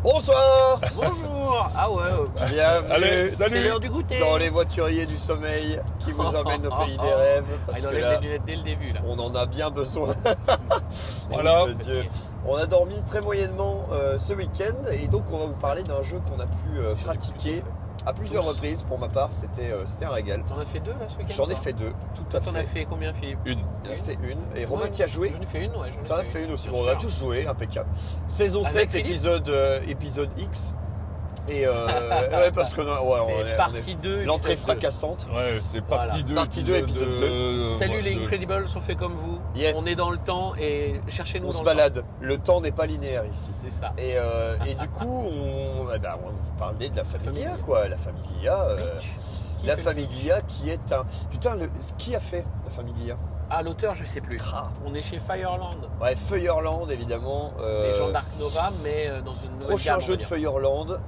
Bonsoir. Bonjour. Ah ouais. Bienvenue. Allez, C'est salut. l'heure du goûter. Dans les voituriers du sommeil qui vous emmènent au pays des rêves. Parce il que enlève là, les lunettes dès le début là. on en a bien besoin. Voilà. Mon Dieu. On a dormi très moyennement ce week-end et donc on va vous parler d'un jeu qu'on a pu pratiquer à plusieurs reprises. Pour ma part, c'était un régal. T'en as fait deux là ce week-end? J'en ai toi fait deux, tout à T'en as fait. fait combien, Philippe? Une. Il en a fait une. Et Romain, qui a joué? J'en ai fait une, ouais. T'en as fait une aussi. Bien Bon, on a sûr. tous joué, impeccable. Saison Avec 7, Philippe épisode X. Et ouais, parce que C'est partie 2. l'entrée épisode 2. fracassante. Ouais, c'est partie Voilà. 2. Partie 2, épisode 2. Salut les Incredibles, on fait comme vous. Yes. On est dans le temps et cherchez-nous On dans se le balade. Le temps n'est pas linéaire ici. temps. C'est ça. Et du coup, on vous parlait de la Familia, quoi. La Familia. Qui La fait- Familia qui est un. Putain, qui a fait la Familia? Ah, l'auteur, je sais plus. Ah. On est chez Fireland. Ouais, Feuerland, évidemment. Les gens d'Ark Nova, mais dans une nouvelle Prochain gamme, jeu de Feuerland.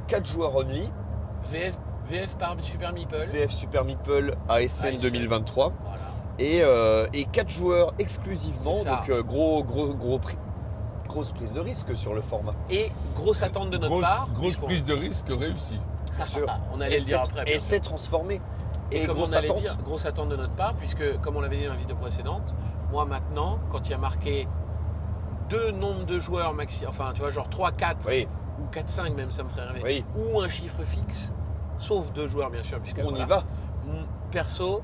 4 joueurs only. VF par Super Meeple. VF Super Meeple ASN ASN. 2023. Voilà. Et 4 joueurs exclusivement. C'est ça. Donc, grosse prise de risque sur le format. Et grosse attente de notre part. Grosse puisqu'on- prise de risque réussie. On allait le dire après. bien Et sûr. c'est transformé. Et comme grosse on allait attente. dire, grosse attente de notre part, puisque comme on l'avait dit dans la vidéo précédente, moi maintenant, quand il y a marqué deux nombres de joueurs maxi, enfin tu vois genre 3, 4 Oui, ou 4, 5 même, ça me ferait rêver, Oui. ou un chiffre fixe, sauf deux joueurs bien sûr, puisque on voilà, y va. Perso,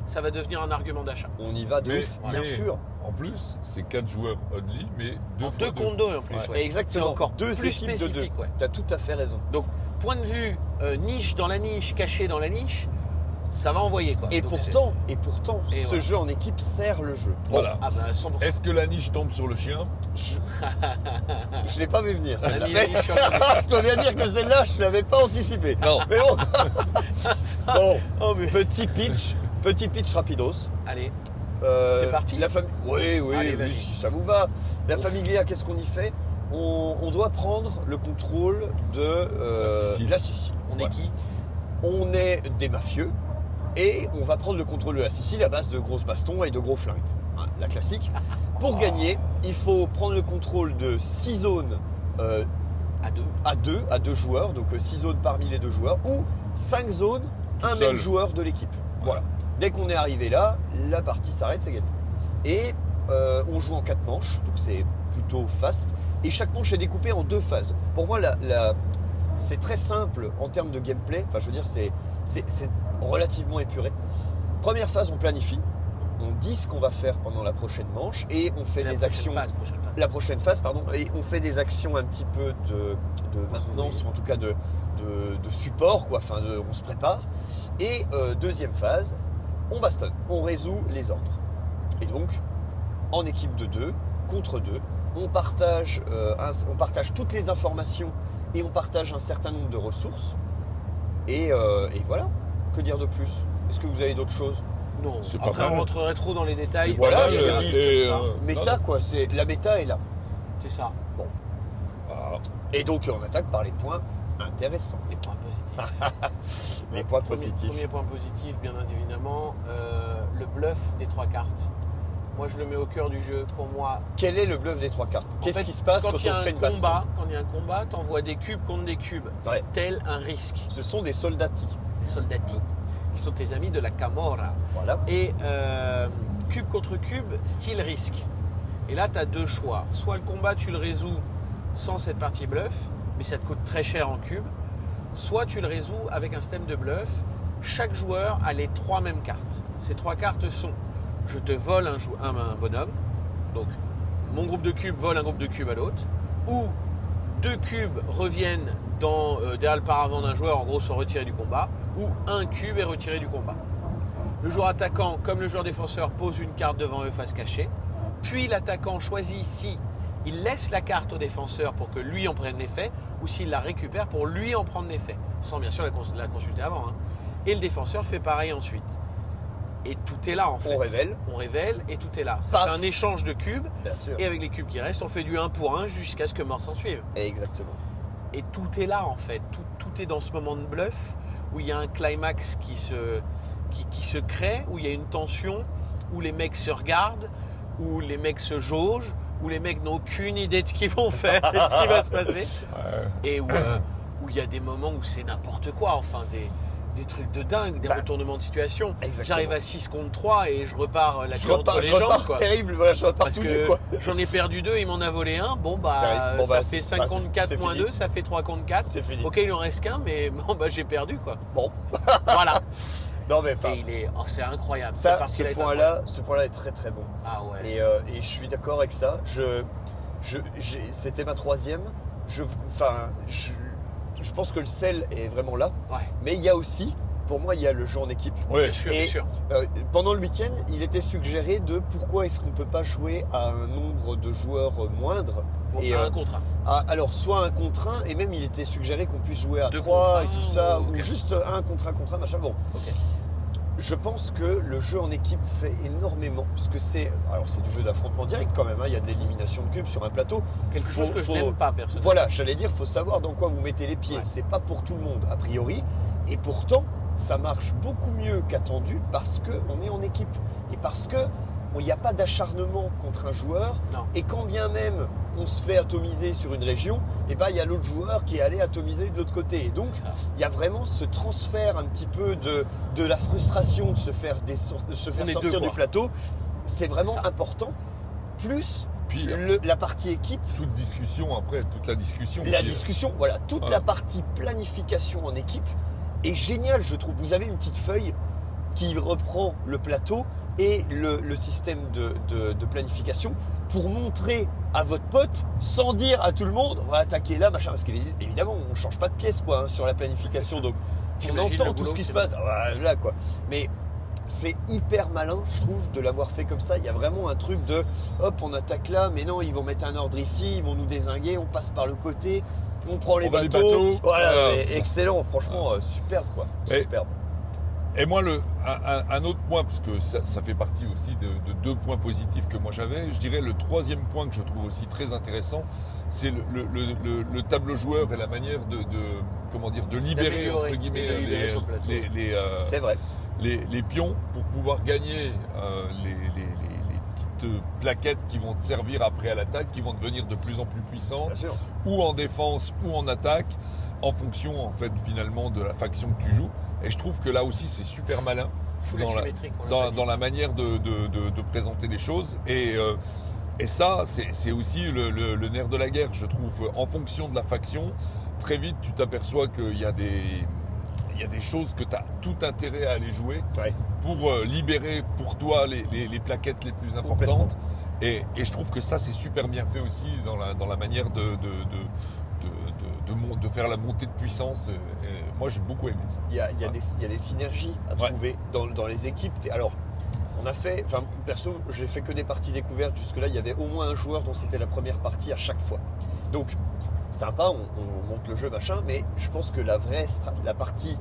ça va devenir un argument d'achat. On y va de Mais- ouf, mais- bien sûr. En plus, c'est 4 joueurs only, mais 2 fois 2 contre 2 en plus. Ouais. ouais. Exactement. C'est encore deux plus équipes de deux. spécifique. Ouais. T'as tout à fait raison. Donc point de vue niche dans la niche, caché dans la niche, ça va envoyer quoi. Et Donc, pourtant, Et ce voilà. jeu en équipe sert le jeu. Bon, Voilà. c'est- ah bah 100%. Est-ce que la niche tombe sur le chien? je l'ai pas vu venir Ça a celle-là. mis Mais- la niche sur le- je dois bien dire que celle-là, je l'avais pas anticipée. Non. Mais bon. Bon, Oh, mais- petit pitch rapidos. Allez, Euh, C'est parti. La famille. Oui, Allez, vas-y. si ça vous va. La Familia, qu'est-ce qu'on y fait? On doit prendre le contrôle de La Sicile. on est Voilà. qui? On est des mafieux et on va prendre le contrôle de la Sicile à base de grosses bastons et de gros flingues. Hein, la classique. Pour gagner, il faut prendre le contrôle de 6 zones À deux. à deux joueurs, donc 6 zones parmi les 2 joueurs, ou 5 zones, Tout un seul. même joueur de l'équipe. Voilà. Dès qu'on est arrivé là, la partie s'arrête, c'est gagné. Et on joue en 4 manches, donc c'est plutôt fast. Et chaque manche est découpée en 2 phases. Pour moi, c'est très simple en termes de gameplay. Enfin, je veux dire, c'est relativement épuré. Première phase, on planifie. On dit ce qu'on va faire pendant la prochaine manche et on fait des actions. Prochaine phase. La prochaine phase, pardon, et on fait des actions un petit peu de maintenance ou en tout cas de support, quoi. Enfin, on se prépare. Et deuxième phase, on bastonne, on résout les ordres. Et donc, en équipe de 2, contre 2, on partage toutes les informations et on partage un certain nombre de ressources. Et voilà, que dire de plus? Est-ce que vous avez d'autres choses? Non, C'est pas après mal. on rentrerait trop dans les détails. C'est Voilà, pas mal, je me dis, et, ça. Méta, quoi, la méta est là. C'est ça, Ah, Et donc, on attaque par les points intéressants. les points positifs. Les points positifs. Premier point positif, bien évidemment, le bluff des 3 cartes. Moi je le mets au cœur du jeu. Pour moi, Quel est le bluff des 3 cartes? en Qu'est-ce fait, qui se passe quand il y a on un fait une baston? Quand il y a un combat, t'envoies des cubes contre des cubes, Ouais. tel un risque. Ce sont des soldati. Les soldati, qui sont tes amis de la Camorra. Voilà. Et cube contre cube, style risque. Et là, tu as 2 choix. Soit le combat, tu le résous sans cette partie bluff, mais ça te coûte très cher en cube. Soit tu le résous avec un système de bluff. Chaque joueur a les 3 mêmes cartes. Ces 3 cartes sont: je te vole un bonhomme, donc mon groupe de cubes vole un groupe de cubes à l'autre, ou 2 cubes reviennent derrière le paravent d'un joueur, en gros sont retirés du combat, ou un cube est retiré du combat. Le joueur attaquant, comme le joueur défenseur, pose une carte devant eux face cachée. Puis l'attaquant choisit si il laisse la carte au défenseur pour que lui en prenne l'effet, ou s'il la récupère pour lui en prendre l'effet, sans bien sûr la consulter avant. Hein. Et le défenseur fait pareil ensuite. Et tout est là en fait. On révèle et tout est là. C'est Paf. un échange de cubes, Bien sûr. et avec les cubes qui restent, on fait du 1 pour 1 jusqu'à ce que mort s'en suive. Exactement. Et tout est là en fait, tout est dans ce moment de bluff où il y a un climax qui se crée, où il y a une tension, où les mecs se regardent, où les mecs se jaugent, où les mecs n'ont aucune idée de ce qu'ils vont faire et de ce qui va se passer. Ouais. Et où il y a des moments où c'est n'importe quoi, enfin des trucs de dingue, des retournements de situation. Exactement. J'arrive à 6 contre 3 et je repars la Je queue entre repars, les je jambes. repars Quoi. terrible, voilà, je repars Parce tout nu, que quoi. j'en ai perdu 2, il m'en a volé un. Bon, Terrible. Bon, ça bah, fait c'est- 5 bah, contre c'est- 4 c'est moins fini. 2, ça fait 3 contre 4. C'est fini. Ok, il en reste qu'un, mais bon, bah, j'ai perdu, quoi. Bon, Voilà. non mais enfin, Et c'est incroyable. Cette ça, partie-là est incroyable. ce point-là est très très bon. Ah ouais. Et je suis d'accord avec ça. C'était ma troisième. Je pense que le sel est vraiment là. Ouais, Mais il y a aussi, pour moi, il y a le jeu en équipe. Ouais. bien sûr, Et bien sûr. Pendant le week-end, il était suggéré de pourquoi est-ce qu'on ne peut pas jouer à un nombre de joueurs moindre. Bon, Et, un contre un. alors, soit un contre un, et même il était suggéré qu'on puisse jouer à 2 3 et contre tout un, ça, ou- ou ok. juste un contre un, machin. Bon, Ok. je pense que le jeu en équipe fait énormément, parce que alors c'est du jeu d'affrontement direct quand même, hein, il y a de l'élimination de cubes sur un plateau. Quelque chose que je n'aime pas, personnellement. Voilà, j'allais dire, faut savoir dans quoi vous mettez les pieds. Ouais. C'est pas pour tout le monde, a priori. Et pourtant, ça marche beaucoup mieux qu'attendu parce qu'on est en équipe. Et parce que il n'y a pas d'acharnement contre un joueur. Non. Et quand bien même on se fait atomiser sur une région, et ben il y a l'autre joueur qui est allé atomiser de l'autre côté. Et donc, C'est ça. il y a vraiment ce transfert un petit peu de la frustration de se faire On est deux, sortir du quoi. plateau. C'est vraiment C'est ça. important. Plus Puis la partie équipe. toute discussion après, toute la discussion. La Puis, discussion, voilà, toute Ouais. la partie planification en équipe est géniale, je trouve. Vous avez une petite feuille qui reprend le plateau et le système de planification pour montrer à votre pote, sans dire à tout le monde, on va attaquer là, machin, parce qu'évidemment, on ne change pas de pièce quoi, hein, sur la planification, donc on T'imagines entend le tout boulot ce qui que se c'est passe. Voilà quoi. Mais c'est hyper malin, je trouve, de l'avoir fait comme ça. Il y a vraiment un truc de hop, on attaque là, mais non, ils vont mettre un ordre ici, ils vont nous dézinguer, on passe par le côté, on prend les va les bateaux. bateaux. Voilà, Voilà. mais excellent, franchement, superbe quoi. Et- Superbe. Et moi, un autre point, parce que ça fait partie aussi de 2 points positifs que moi j'avais, je dirais le troisième point que je trouve aussi très intéressant, c'est le tableau joueur et la manière de libérer D'améliorer entre guillemets et de libérer son plateau. C'est vrai. les pions pour pouvoir gagner les petites plaquettes qui vont te servir après à l'attaque, qui vont devenir de plus en plus puissantes, Bien sûr. ou en défense ou en attaque, en fonction en fait finalement de la faction que tu joues. Et je trouve que là aussi c'est super malin Full dans la, asymétrique, on l'a pas dans dit. la manière de présenter les choses. Et ça, c'est aussi le nerf de la guerre, je trouve. En fonction de la faction, très vite tu t'aperçois qu'il y a des choses que tu as tout intérêt à aller jouer Ouais. pour libérer pour toi les plaquettes les plus importantes. Et je trouve que ça, c'est super bien fait aussi dans la manière de faire la montée de puissance. Et moi, j'ai beaucoup aimé ça. Il y a des synergies à Ouais. trouver dans les équipes. Alors, on a fait, enfin perso, j'ai fait que des parties découvertes. Jusque-là, il y avait au moins un joueur dont c'était la première partie à chaque fois. Donc, sympa, on monte le jeu, machin, mais je pense que la partie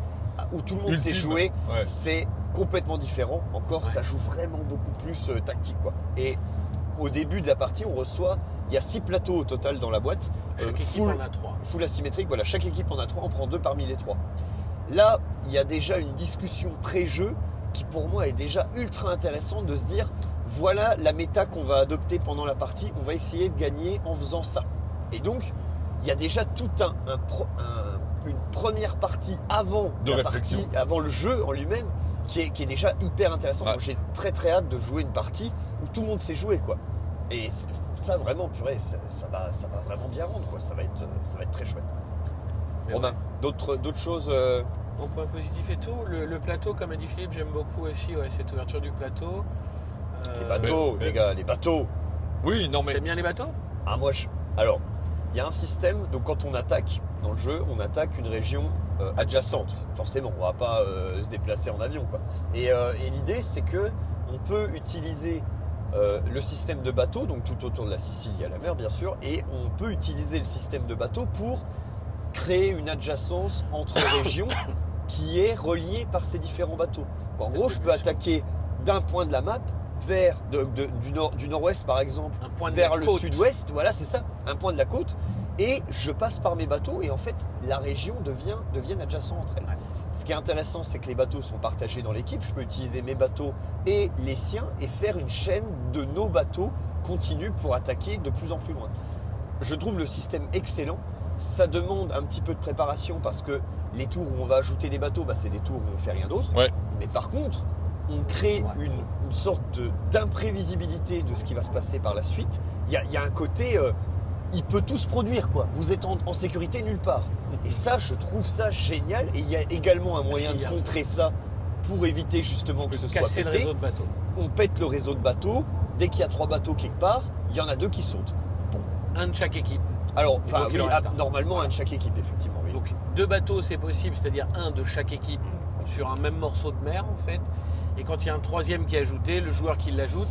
où tout le monde sait Ultime. jouer, Ouais. c'est complètement différent. Encore, ça joue vraiment beaucoup plus tactique, quoi. Et au début de la partie, il y a 6 plateaux au total dans la boîte. Chaque équipe en a 3. Full asymétrique, voilà, chaque équipe en a 3, on prend 2 parmi les 3. Là, il y a déjà une discussion pré-jeu qui pour moi est déjà ultra intéressante de se dire, voilà la méta qu'on va adopter pendant la partie, on va essayer de gagner en faisant ça. Et donc, il y a déjà tout une première partie avant De la réflexion. partie, avant le jeu en lui-même, qui est déjà hyper intéressant. Ouais. Moi, j'ai très très hâte de jouer une partie où tout le monde sait jouer, quoi. Et ça vraiment, purée, ça va vraiment bien rendre, quoi. Ça va être très chouette. Mais On a ouais. d'autres choses. Mon point positif et tout, le plateau, comme a dit Philippe, j'aime beaucoup aussi cette ouverture du plateau. Les bateaux, mais- les gars, les bateaux. Oui, non mais T'aimes bien les bateaux? Ah, alors, il y a un système, donc quand on attaque dans le jeu, on attaque une région adjacente. Forcément, on va pas se déplacer en avion, quoi. Et l'idée, c'est que on peut utiliser le système de bateau, donc tout autour de la Sicile, il y a la mer, bien sûr, et on peut utiliser le système de bateau pour créer une adjacence entre régions qui est reliée par ces différents bateaux. En Système gros, de je peux bus. attaquer d'un point de la map vers du nord-ouest par exemple, Un point de vers la le côte. sud-ouest, voilà c'est ça, un point de la côte, et je passe par mes bateaux et en fait la région devient adjacente entre elles. Ouais. Ce qui est intéressant, c'est que les bateaux sont partagés dans l'équipe, je peux utiliser mes bateaux et les siens et faire une chaîne de nos bateaux continue pour attaquer de plus en plus loin. Je trouve le système excellent. Ça demande un petit peu de préparation parce que les tours où on va ajouter des bateaux, c'est des tours où on ne fait rien d'autre. Ouais. Mais par contre, on crée une sorte d'imprévisibilité de ce qui va se passer par la suite. Il y a un côté, il peut tout se produire, quoi. Vous êtes en sécurité nulle part. Et ça, je trouve ça génial. Et il y a également un moyen de contrer ça pour éviter justement que ce soit casser pété. le réseau de bateaux. On pète le réseau de bateaux. Dès qu'il y a 3 bateaux quelque part, il y en a 2 qui sautent. Un de chaque équipe. Alors, Donc, il en reste un. normalement, un de chaque équipe, effectivement. Oui. Donc 2 bateaux c'est possible, c'est-à-dire un de chaque équipe sur un même morceau de mer en fait. Et quand il y a un troisième qui est ajouté, le joueur qui l'ajoute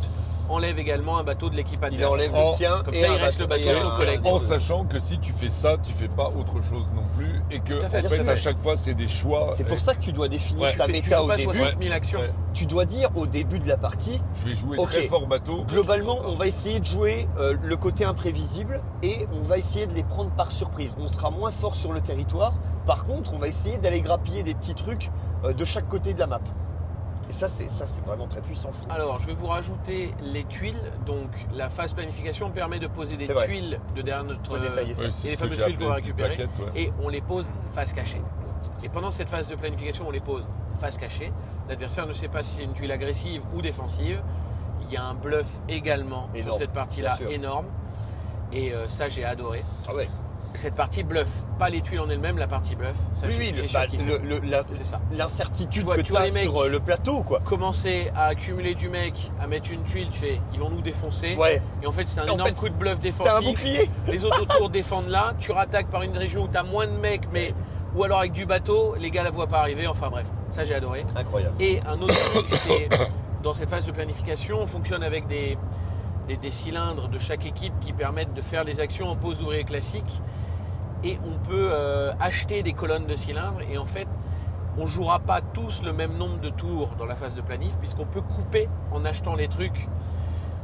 enlève également un bateau de l'équipe adverse. Il enlève le sien Comme et ça, il un reste le bateau et de son un- collègue. En sachant que si tu fais ça, tu fais pas autre chose non plus. Et que, Tout à fait, en bien fait, sûr. à chaque fois, c'est des choix. C'est pour ça que tu dois définir Ouais. ta Tu méta joues au pas début. 60 000 actions. Ouais. Tu dois dire au début de la partie, Je vais jouer Ok. très fort bateau. globalement, on va essayer de jouer le côté imprévisible et on va essayer de les prendre par surprise. On sera moins fort sur le territoire. Par contre, on va essayer d'aller grappiller des petits trucs de chaque côté de la map. Et ça, c'est vraiment très puissant, je trouve. Alors, je vais vous rajouter les tuiles. Donc, la phase planification permet de poser des C'est vrai. tuiles de derrière notre. Redétailler ça. Ouais, et c'est les ce que fameuses j'ai tuiles qu'on va appelé une petite récupérer. plaquette, ouais. Et on les pose face cachée. Et pendant cette phase de planification, on les pose face cachée. L'adversaire ne sait pas si c'est une tuile agressive ou défensive. Il y a un bluff également Énorme, sur cette partie-là, bien sûr. énorme. Et ça, j'ai adoré. Ah ouais. Cette partie bluff, pas les tuiles en elles-mêmes, la partie bluff. Ça, Oui, j'ai surkiffé. C'est ça. l'incertitude Tu vois- que tu tu vois as les mecs- sur le plateau, quoi. Commencer à accumuler du mec, à mettre une tuile, tu fais, ils vont nous défoncer. Ouais. Et en fait, c'est un En énorme fait, coup de bluff c'était défensif. un bouclier. Les autres autour défendent là. Tu rattaques par une région où tu as moins de mecs, mais ou alors avec du bateau, les gars la voient pas arriver. Enfin bref, ça j'ai adoré. Incroyable. Et un autre truc, c'est dans cette phase de planification, on fonctionne avec des cylindres de chaque équipe qui permettent de faire les actions en pose d'ouvrier classique. Et on peut acheter des colonnes de cylindres. Et en fait, on ne jouera pas tous le même nombre de tours dans la phase de planif, puisqu'on peut couper en achetant les trucs.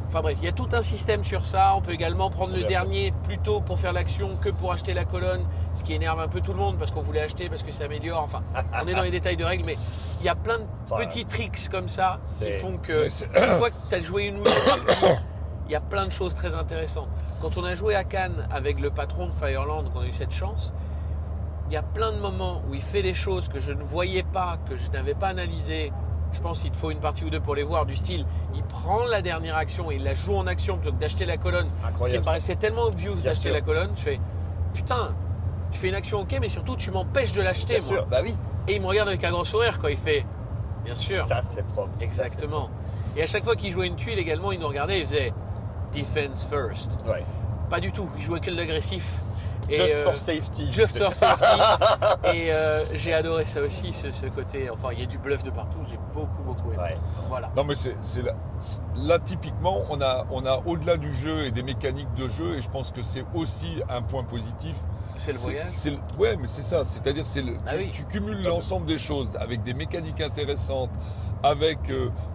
Enfin bref, il y a tout un système sur ça. On peut également prendre Trop le bien dernier plus tôt pour faire l'action que pour acheter la colonne, ce qui énerve un peu tout le monde parce qu'on voulait acheter, parce que ça améliore. Enfin, on est dans les détails de règles, mais il y a plein de Enfin, petits tricks comme ça qui c'est- font que Mais c'est- une fois que tu as joué une ou deux parties, il y a plein de choses très intéressantes. Quand on a joué à Cannes avec le patron de Fireland, qu'on a eu cette chance, il y a plein de moments où il fait des choses que je ne voyais pas, que je n'avais pas analysées. Je pense qu'il te faut une partie ou deux pour les voir, du style, il prend la dernière action et il la joue en action plutôt que d'acheter la colonne. Ce qui Incroyable, me ça. paraissait tellement obvious Bien d'acheter sûr. la colonne. Je fais, putain, tu fais une action ok, mais surtout tu m'empêches de l'acheter. Bien moi. sûr, bah oui. Et il me regarde avec un grand sourire quand il fait, bien sûr. Ça, c'est propre. Exactement. Et à chaque fois qu'il jouait une tuile également, il nous regardait et il faisait defense first. Ça, c'est- Ouais. Pas du tout, il jouait que l'agressif. Et, Just for safety. Just for safety. Et j'ai adoré ça aussi, ce côté. Enfin, il y a du bluff de partout, j'ai beaucoup aimé. Ouais. Voilà. Non mais là typiquement on a au-delà du jeu et des mécaniques de jeu et je pense que c'est aussi un point positif. C'est le voyage. Ouais mais c'est ça, c'est-à-dire Ah oui. tu cumules l'ensemble des choses avec des mécaniques intéressantes, avec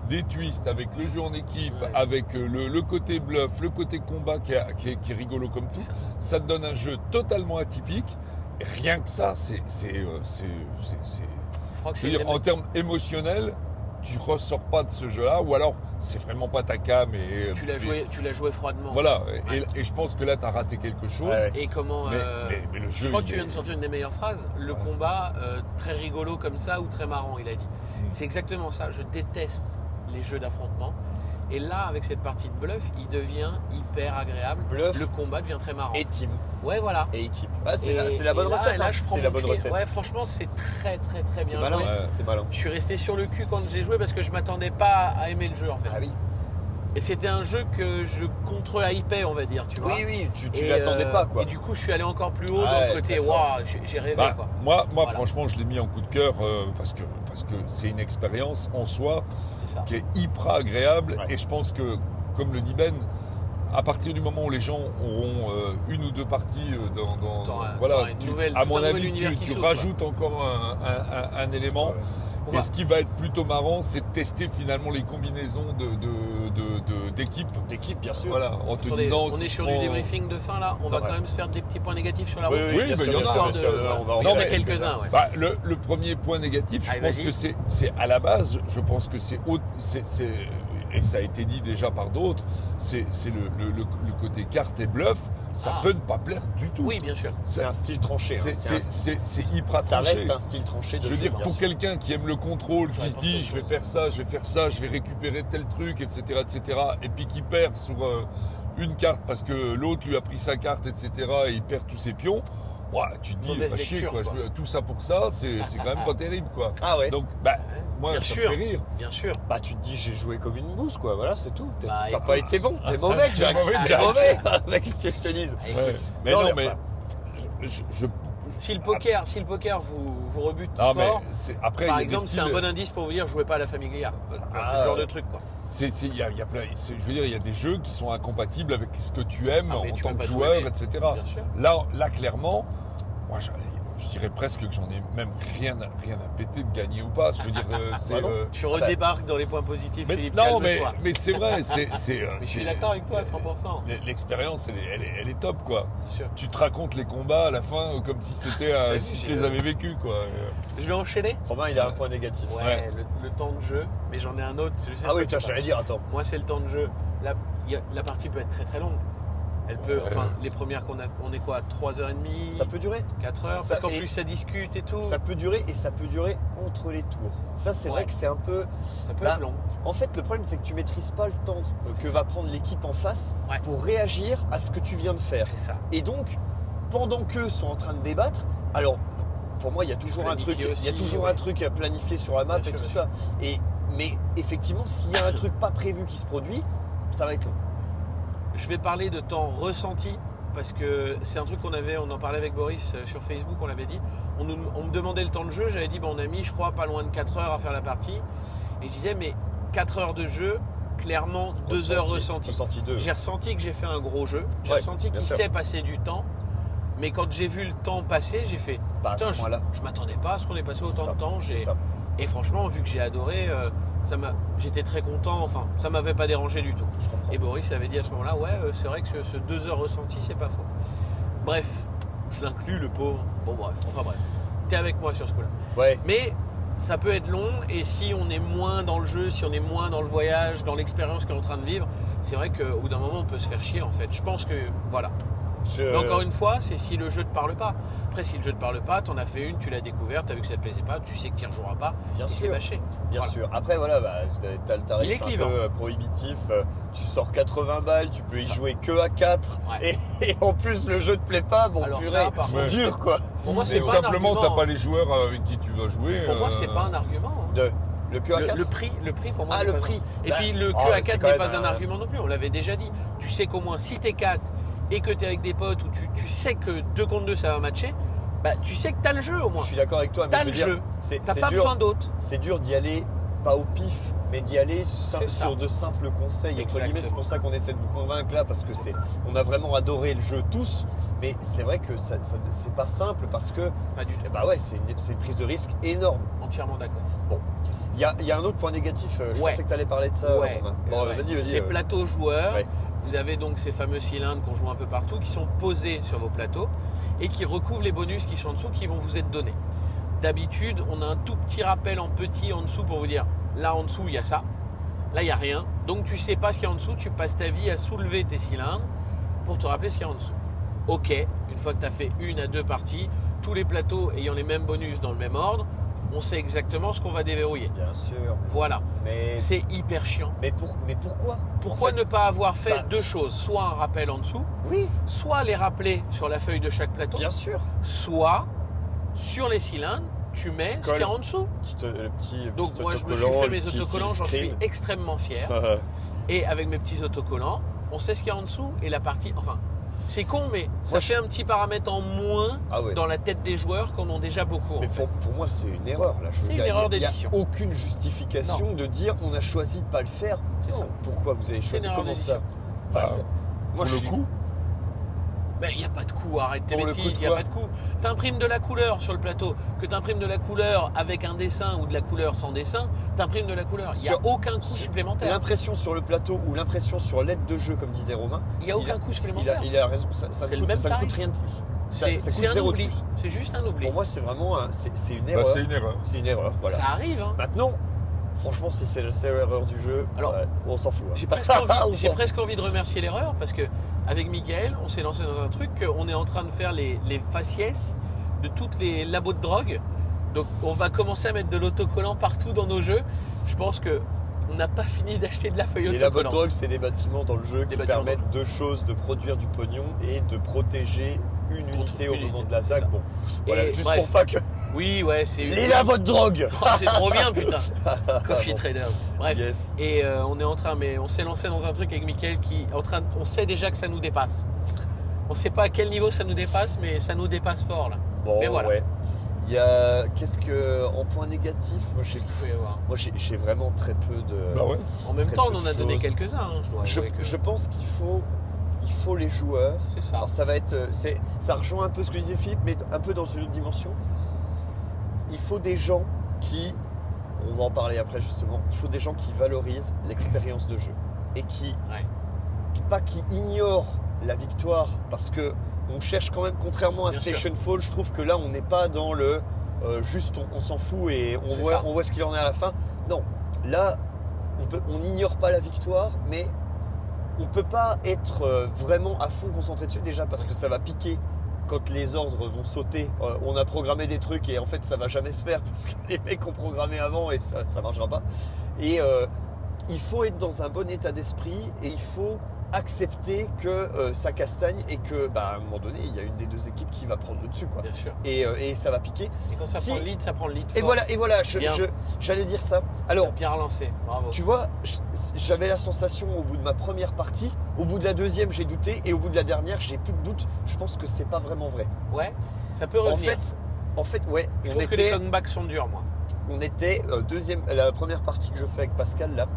des twists, avec le jeu en équipe, Ouais. avec le côté bluff, le côté combat qui est rigolo comme tout. Ça te donne un jeu totalement atypique. Et rien que ça, Je crois que je c'est veux dire, une- en termes émotionnels, tu ressors pas de ce jeu-là, ou alors c'est vraiment pas ta cam et tu l'as joué froidement. Voilà, Ouais. et je pense que là, tu as raté quelque chose. Ouais. Et comment. Mais le jeu. je crois que il tu viens est- de sortir une des meilleures phrases. Le combat, très rigolo comme ça ou très marrant, il a dit. C'est exactement ça. Je déteste les jeux d'affrontement. Et là, avec cette partie de bluff, il devient hyper agréable. Bluff. Le combat devient très marrant. Et team. Ouais, voilà. Et équipe. Ah, c'est Et- la bonne et là- recette. et là, hein. je prends C'est la mon bonne pied. recette. Ouais, franchement, c'est très C'est bien malin. joué. Ouais. C'est malin. Je suis resté sur le cul quand j'ai joué parce que je m'attendais pas à aimer le jeu en fait. Ah oui. Et c'était un jeu que je contre-hypais, on va dire, tu vois. Oui, tu Et, l'attendais pas, quoi. Et du coup, je suis allé encore plus haut dans Ouais, le côté, très fort. waouh, j'ai rêvé Bah, quoi. moi Voilà. franchement, je l'ai mis en coup de cœur parce que c'est une expérience en soi C'est ça. qui est hyper agréable. Ouais. Et je pense que, comme le dit Ben, à partir du moment où les gens auront une ou deux parties T'auras voilà, une tu- nouvelle- à tout mon un nouvel avis, univers qui tu s'ouvre, rajoutes encore un élément. Ouais. On Et va- ce qui va être plutôt marrant, c'est de tester finalement les combinaisons d'équipes. D'équipe, bien sûr. Voilà, en te Attendez, disant on si est je sur prends- du débriefing de fin là, on va Ouais. quand même se faire des petits points négatifs sur la route. Oui, Oui, bien mais sûr, il y en bien a, sûr, bien bien sûr. sûr. On va en Non, faire mais- quelques-uns. quelques-uns, ouais. Bah, le premier point négatif, je Allez, pense vas-y. que c'est à la base, je pense que c'est et ça a été dit déjà par d'autres, c'est le côté carte et bluff, ça peut ne pas plaire du tout. Oui, bien sûr. C'est un style tranché. C'est hyper Ça tranché. reste un style tranché de Je veux jeu, dire, bien pour sûr. quelqu'un qui aime le contrôle, qui se dit je vais faire ça, je vais récupérer tel truc, etc., et puis qui perd sur une carte parce que l'autre lui a pris sa carte, etc., et il perd tous ses pions, ouais, tu te dis, Mauvaise bah, chier, lecture, quoi. quoi. Tout ça pour ça, c'est quand même pas terrible, quoi. Ah ouais. Donc, bah, moi, Bien ça sûr. me fait rire. Bien sûr. Bah tu te dis j'ai joué comme une bouse quoi, voilà c'est tout. Bah, T'as écoute. pas été bon, t'es mauvais Jack. mauvais, T'es Jack. mauvais avec ce que je te dise. Ouais. Mais Non, non, mais mais. enfin, Si le poker vous rebute Non, mais fort, après, par il y a des exemple, c'est un styles- bon indice pour vous dire jouez pas à la Familia. C'est le genre de truc, quoi. Il y a plein, je veux dire, il y a des jeux qui sont incompatibles avec ce que tu aimes Mais en tu tant peux que pas tout joueur, aimer. etc. Bien sûr. Là, clairement, moi, je dirais presque que j'en ai même rien à péter de gagner ou pas. Je veux dire, c'est. non. Tu redébarques dans les points positifs, Mais, Philippe, non, calme-toi. mais c'est vrai, Mais je suis d'accord avec toi à 100%. L'expérience, elle est top, quoi. Bien sûr. Tu te racontes les combats à la fin comme si c'était Vas-y, si tu j'ai- les avais vécus, quoi. Je vais enchaîner. Romain il a un point négatif. Ouais, le temps de jeu, mais j'en ai un autre. Je sais Ah pas oui si putain tu j'allais dire attends. Moi, c'est le temps de jeu. La partie peut être très très longue. Elle peut, Ouais. enfin, les premières on est quoi, 3h30, Ça peut durer. 4h, Ça- parce qu'en et- plus ça discute et tout. Ça peut durer et ça peut durer entre les tours. Ça c'est vrai Ouais. que c'est un peu. Ça peut Bah, être long. En fait le problème c'est que tu maîtrises pas le temps que va prendre l'équipe en face Ouais. pour réagir à ce que tu viens de faire. C'est ça. Et donc pendant qu'eux sont en train de débattre, alors pour moi il y a toujours un truc, Planifier il y a aussi, toujours ouais. un truc à planifier sur la map Bien et sûr, tout bien ça. Mais effectivement s'il y a un truc pas prévu qui se produit, ça va être long. Je vais parler de temps ressenti parce que c'est un truc on en parlait avec Boris sur Facebook, on l'avait dit. On me demandait le temps de jeu, j'avais dit on a mis je crois pas loin de 4 heures à faire la partie. Et je disais mais 4 heures de jeu, clairement 2 heures ressenties. Ressenti 2. J'ai ressenti que j'ai fait un gros jeu, j'ai Ouais, ressenti bien qu'il sûr. s'est passé du temps. Mais quand j'ai vu le temps passer, j'ai fait Bah, à ce putain, point-là. je m'attendais pas à ce qu'on ait passé C'est autant ça, de temps. c'est ça. Et franchement, vu que j'ai adoré, j'étais très content. Enfin, ça m'avait pas dérangé du tout. Je comprends. Et Boris avait dit à ce moment-là, ouais, c'est vrai que ce 2 heures ressenti, c'est pas faux. Bref, je l'inclus, le pauvre. Bon, bref, enfin bref. T'es avec moi sur ce coup-là. Ouais. Mais ça peut être long, et si on est moins dans le jeu, si on est moins dans le voyage, dans l'expérience qu'on est en train de vivre, c'est vrai qu'au bout d'un moment, on peut se faire chier en fait. Je pense que, voilà. Mais encore une fois, c'est si le jeu te parle pas. Après, si le jeu te parle pas, t'en as fait une, tu l'as découvert, t'as vu que ça te plaisait pas, tu sais que tu n'y rejoueras pas, Bien et c'est sûr. bâché. Bien Voilà. sûr. Après, voilà, bah, t'as le Il est tarif un clivant. peu prohibitif. Tu sors 80 balles, tu peux y ça. jouer que à 4. Ouais. Et en plus, le jeu te plaît pas. Bon, Alors purée, ça, par contre, dur quoi. Pour moi, Mais c'est pas un simplement, argument. t'as pas les joueurs avec qui tu vas jouer. Pour moi, c'est pas un argument. hein. Le que à 4. Le prix pour moi. Ah, n'est le pas prix. un- Et Bah, puis le oh, que à c'est 4 quand n'est même pas un argument non plus, on l'avait déjà dit. Tu sais qu'au moins si t'es 4 et que t'es avec des potes ou tu sais que 2 contre 2 ça va matcher, bah tu sais que t'as le jeu au moins. Je suis d'accord avec toi, mais T'as je veux le dire, jeu. c'est T'as pas dur. besoin d'autres. C'est dur d'y aller, pas au pif, mais d'y aller C'est ça. sur de simples conseils. Entre Exactement. guillemets, c'est pour ça qu'on essaie de vous convaincre là, parce que on a vraiment adoré le jeu tous. Mais c'est vrai que c'est pas simple parce que Pas du tout. bah ouais, c'est une prise de risque énorme. Entièrement d'accord. Il y a un autre point négatif. Je Ouais. pensais que tu allais parler de ça, Ouais. Romain. Bon, Ouais. vas-y. Les plateaux joueurs, Ouais. vous avez donc ces fameux cylindres qu'on joue un peu partout, qui sont posés sur vos plateaux et qui recouvrent les bonus qui sont en dessous, qui vont vous être donnés. D'habitude, on a un tout petit rappel en petit en dessous pour vous dire, là en dessous il y a ça, là il n'y a rien. Donc tu sais pas ce qu'il y a en dessous, tu passes ta vie à soulever tes cylindres pour te rappeler ce qu'il y a en dessous. Ok, une fois que tu as fait 1 à 2 parties, tous les plateaux ayant les mêmes bonus dans le même ordre, on sait exactement ce qu'on va déverrouiller. Bien sûr. Voilà, Mais c'est hyper chiant. pourquoi Pourquoi En fait, ne pas avoir fait bah, 2 choses, soit un rappel en dessous, Oui, soit les rappeler sur la feuille de chaque plateau, bien sûr. soit sur les cylindres, tu mets ce qu'il y a en dessous. Le petit Donc moi je me suis autocollant, fait le mes petit autocollants, j'en suis silkscreen. extrêmement fier. Et avec mes petits autocollants, on sait ce qu'il y a en dessous et la partie. Enfin, c'est con, mais ça Moi, fait un petit paramètre en moins Ah ouais. dans la tête des joueurs qu'on en ont déjà beaucoup. Mais en fait. pour moi, c'est une erreur. Là. Je veux C'est dire, une erreur il y a d'édition. aucune justification de dire on a choisi de pas le faire. C'est Non. ça. Pourquoi vous avez C'est une choisi erreur Comment ça d'édition. Enfin, Bah, c'est- Pour je le suis- coup, Ben, il n'y a pas de coup, arrête tes Pour le bêtises, coup de il n'y a quoi pas de coup. Tu imprimes de la couleur sur le plateau, que tu imprimes de la couleur avec un dessin ou de la couleur sans dessin, tu imprimes de la couleur. Il n'y a Sur- aucun coût supplémentaire. L'impression sur le plateau ou l'impression sur l'aide de jeu, comme disait Romain. Il n'y a aucun coût supplémentaire. Il a raison. Ça C'est ne le même coûte tarif. rien de plus. Ça C'est coûte un zéro de oubli. plus. C'est juste un oubli. Pour moi, c'est vraiment c'est une bah, erreur. c'est une erreur. C'est une erreur. Voilà. Ça arrive, hein. Maintenant, Franchement, si c'est la seule erreur du jeu, Alors, on s'en fout. Hein. J'ai presque envie de remercier l'erreur parce que avec Mickaël, on s'est lancé dans un truc qu'on est en train de faire les faciès de toutes les labos de drogue. Donc on va commencer à mettre de l'autocollant partout dans nos jeux. Je pense que on n'a pas fini d'acheter de la feuille Les autocollant. labos de drogue, c'est des bâtiments dans le jeu qui permettent deux choses, de produire du pognon et de protéger une unité au moment de l'attaque. Bon, voilà, juste bref. pour pas que... Oui, ouais, c'est... Les labos de drogue. Oh, c'est trop bien, putain. Coffee Traders. Bref. Yes. Et on s'est lancé dans un truc avec Mickaël on sait déjà que ça nous dépasse. On sait pas à quel niveau ça nous dépasse, mais ça nous dépasse fort là. Bon, mais voilà. ouais. Il y a... Qu'est-ce que... En point négatif, moi Qu'est-ce qu'il faut y avoir ? j'ai vraiment très peu de... Bah ouais. En même très temps, peu on en de a donné choses. quelques-uns. Hein, je dois avouer que... Je pense qu'il faut les joueurs. C'est ça. Alors ça va être... Ça rejoint un peu ce que disait Philippe, mais un peu dans une autre dimension. Il faut des gens qui... On va en parler après justement. Il faut des gens qui valorisent l'expérience de jeu. Et qui ignorent la victoire, parce que on cherche quand même, contrairement à Bien Station Fall, je trouve que là on n'est pas dans le juste on s'en fout et on voit ce qu'il en est à la fin. Non, là on n'ignore pas la victoire, mais on peut pas être vraiment à fond concentré dessus, déjà parce que ça va piquer quand les ordres vont sauter. On a programmé des trucs et en fait ça va jamais se faire parce que les mecs ont programmé avant et ça marchera pas. Et il faut être dans un bon état d'esprit et il faut accepter que ça castagne et que à un moment donné il y a une des deux équipes qui va prendre le dessus, quoi. Bien sûr. Et ça va piquer. Et quand ça prend le lead, ça prend le lead. Et fort. voilà, j'allais dire ça. Alors, Bien relancé, bravo. tu vois, j'avais la sensation au bout de ma première partie, au bout de la deuxième j'ai douté et au bout de la dernière j'ai plus de doute. Je pense que c'est pas vraiment vrai. Ouais, ça peut revenir. En fait, ouais, je trouve que les comebacks sont durs, moi. on était la première partie que je fais avec Pascal là.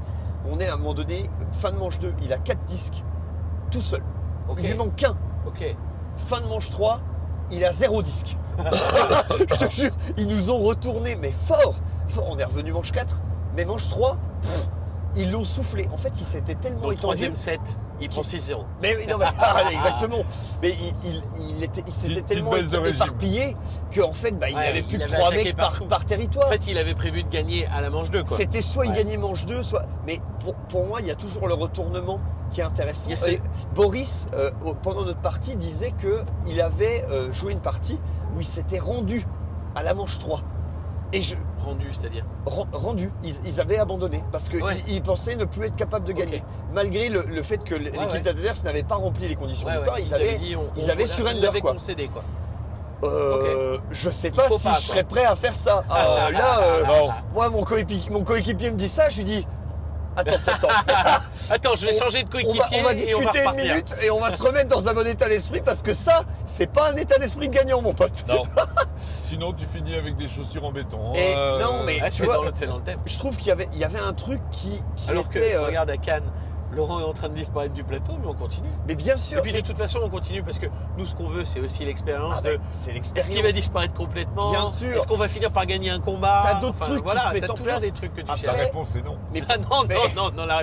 On est à un moment donné, fin de manche 2, il a 4 disques, tout seul. Ok. Il lui manque qu'un. Ok. Fin de manche 3, il a 0 disque. Je te jure, ils nous ont retourné, mais fort. On est revenu manche 4, mais manche 3, ils l'ont soufflé. En fait, il s'était tellement Dans le étendu. troisième set, il prend 6-0. Mais oui, non, mais exactement. Mais il s'était tellement baisse de régime. éparpillé qu'en fait, il Ouais, avait plus il que avait 3 attaqué mecs partout. par territoire. En fait, il avait prévu de gagner à la manche 2, quoi. C'était soit il Ouais. gagnait manche 2, soit... Mais pour moi, il y a toujours le retournement qui est intéressant. Yes, Et Boris, pendant notre partie, disait qu'il avait joué une partie où il s'était rendu à la manche 3. Et Rendu, c'est-à-dire. rendu, ils avaient abandonné parce qu'ils Ouais. pensaient ne plus être capables de gagner. Ok. Malgré le fait que l'équipe ouais. adverse n'avait pas rempli les conditions Ouais, du ouais. départ, ils avaient surrender, Ils avaient quoi. concédé, quoi. Je sais Il pas faut si pas, je quoi. serais prêt à faire ça. Non. Moi, mon coéquipier me dit ça, je lui dis attends. Attends, je vais changer de On coéquipier va et on discuter va une repartir. minute et on va se remettre dans un bon état d'esprit parce que ça, c'est pas un état d'esprit gagnant, mon pote. Non. Sinon, tu finis avec des chaussures en béton. Et non, mais Ah, tu c'est vois, dans le thème. je trouve qu'il y avait un truc qui Alors était. que, regarde à Cannes, Laurent est en train de disparaître du plateau, mais on continue. Mais bien sûr. Et puis de toute façon, on continue parce que nous, ce qu'on veut, c'est aussi l'expérience de. C'est Est-ce l'expérience. qu'il va disparaître complètement ? Bien sûr. Est-ce qu'on va finir par gagner un combat ? T'as d'autres trucs qui se mettent t'as en toujours place. des trucs que tu Après, La cherches. réponse est non. Mais, Ah non, mais- non, la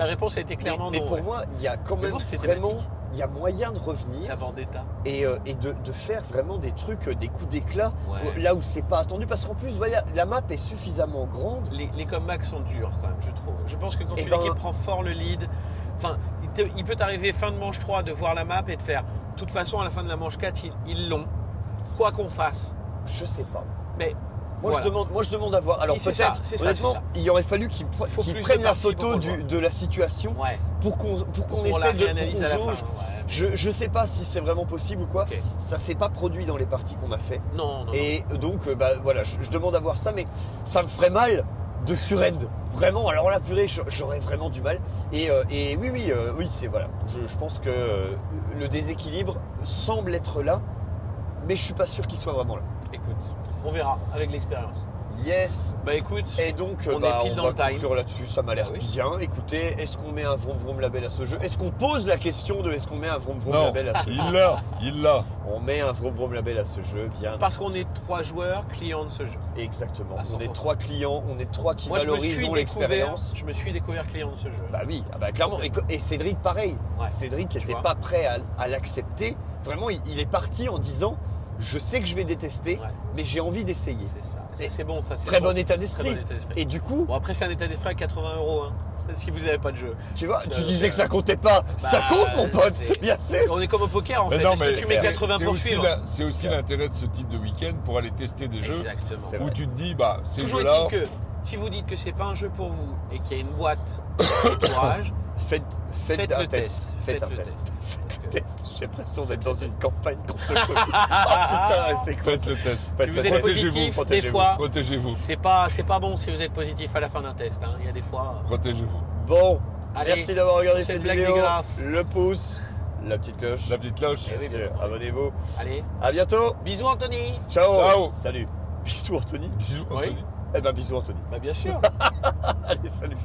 réponse a été clairement mais non. pour ouais. moi, il y a quand Mais même bon, c'est vraiment, thématique. il y a moyen de revenir La vendetta. et de faire vraiment des trucs, des coups d'éclat Ouais. là où c'est pas attendu parce qu'en plus, voilà, la map est suffisamment grande. Les comebacks sont durs quand même, je trouve. Je pense que quand Eh une ben- équipe prend fort le lead, enfin, il peut t'arriver fin de manche 3 de voir la map et de faire. De toute façon, à la fin de la manche 4, ils l'ont. Quoi qu'on fasse. Je sais pas. Mais Moi, voilà. je demande à voir. Alors Oui, c'est ça, peut-être, c'est ça, honnêtement, c'est ça. il aurait fallu qu'ils faut plus de prennent la parties pour photo qu'on le voit. de la situation Ouais. pour qu'on Pour essaie de réanalyse à la jauge. fin. Ouais. Je sais pas si c'est vraiment possible ou quoi. Ok. Ça s'est pas produit dans les parties qu'on a fait. Non. Et donc, voilà, je demande à voir ça, mais ça me ferait mal de surrend. Vraiment, alors la purée, j'aurais vraiment du mal. Et oui, c'est voilà. Je pense que le déséquilibre semble être là, mais je suis pas sûr qu'il soit vraiment là. Écoute, on verra avec l'expérience. Yes. Bah écoute, Et donc, on est pile dans va le time. conclure là-dessus. Ça m'a l'air Ah oui. bien. Écoutez, est-ce qu'on met un vroom vroom label à ce jeu ? Est-ce qu'on pose la question de est-ce qu'on met un vroom vroom Non. label à ce jeu ? Il l'a. On met un vroom vroom label à ce jeu, bien. parce qu'on est 3 joueurs clients de ce jeu. Exactement. À On est 100%. 3 clients, on est 3 qui Moi, valorisons l'expérience. je me suis découvert client de ce jeu. Bah oui, clairement. Et Cédric, pareil. Ouais. Cédric Tu n'était vois. pas prêt à l'accepter. Vraiment, il est parti en disant je sais que je vais détester, Ouais. mais j'ai envie d'essayer. C'est ça. Et C'est bon, ça. C'est Très bon. bon état Très d'esprit. bon état d'esprit. Et du coup, Bon, après, c'est un état d'esprit à 80 €, hein, si vous n'avez pas de jeu. tu vois, tu Euh, disais que ça comptait pas. Ça compte, mon pote, c'est- bien sûr. On est comme au poker, en Mais fait. non, Est-ce mais que tu mets 80 pour aussi suivre c'est aussi l'intérêt de ce type de week-end pour aller tester des jeux Exactement. C'est où vrai. tu te dis, bah, ces Toujours jeux-là, est-il que, si vous dites que c'est pas un jeu pour vous et qu'il y a une boîte d'entourage, Faites Faites un le test. test. Faites un Faites le test. test. Faites le Parce que- test. J'ai l'impression d'être dans une campagne contre le Covid. Oh putain, c'est quoi faites ça? le test. Faites si le vous êtes test. positif, des protégez-vous. fois, Protégez-vous. c'est pas bon si vous êtes positif à la fin d'un test. Hein. Il y a des fois. Protégez-vous. Bon, Allez, merci d'avoir regardé cette cette blague vidéo. dégueulasse. Le pouce, la petite cloche. La petite cloche. Eh oui, Bien sûr, bien sûr. abonnez-vous. Allez, À bientôt. bisous Anthony. Ciao. Ciao. Salut. Bisous Anthony. Bisous, Oui. Anthony. Eh ben bisous Anthony. Bah bien sûr. Allez, salut.